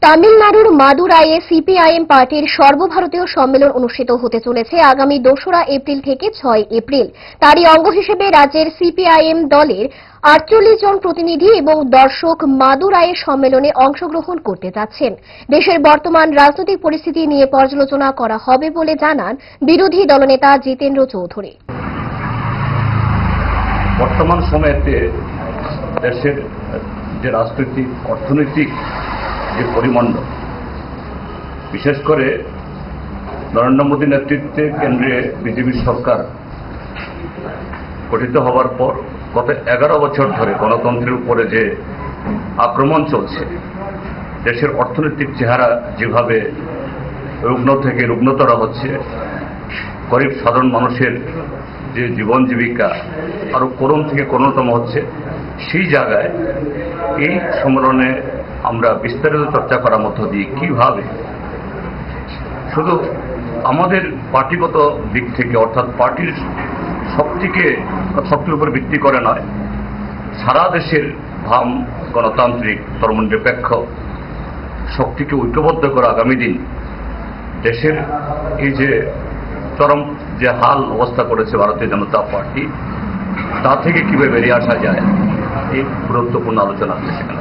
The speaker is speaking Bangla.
তামিলনাড়ুর মাদুরাইয়ে সিপিআইএম পার্টির সর্বভারতীয় সম্মেলন অনুষ্ঠিত হতে চলেছে আগামী 2রা এপ্রিল থেকে 6 এপ্রিল। তারই অঙ্গ হিসেবে রাজ্যের সিপিআইএম দলের 48 জন প্রতিনিধি এবং দর্শক মাদুরাইয়ে সম্মেলনে অংশগ্রহণ করতে যাচ্ছেন। দেশের বর্তমান রাজনৈতিক পরিস্থিতি নিয়ে পর্যালোচনা করা হবে বলে জানান বিরোধী দলনেতা জিতেন্দ্র চৌধুরী। বর্তমান সময়েতে দেশের যে রাজনৈতিক অর্থনৈতিক যে পরিমণ্ডল, বিশেষ করে নরেন্দ্র মোদী নেতৃত্বে কেন্দ্রে বিজেপি সরকার গঠিত হওয়ার পর গত 11 বছর ধরে গণতন্ত্রের উপরে যে আক্রমণ চলছে, দেশের অর্থনৈতিক চেহারা যেভাবে রুগ্ন থেকে রুগ্নতর হচ্ছে, গরিব সাধারণ মানুষের যে জীবন জীবিকা আরো করুণ থেকে করুণতম হচ্ছে, সেই জায়গায় এই সম্মেলনে আমরা বিস্তারিত চর্চা করার মধ্য দিয়ে কিভাবে শুধু আমাদের পার্টিগত দিক থেকে অর্থাৎ পার্টির শক্তির উপর ভিত্তি করে নয়, সারা দেশের ভাম গণতান্ত্রিক ধর্মনিরপেক্ষ শক্তিকে ঐক্যবদ্ধ করে আগামী দিন দেশের এই যে চরম যে হাল অবস্থা করেছে ভারতীয় জনতা পার্টি, তা থেকে কিভাবে বেরিয়ে আসা যায়, এই গুরুত্বপূর্ণ আলোচনা আছে সেখানে।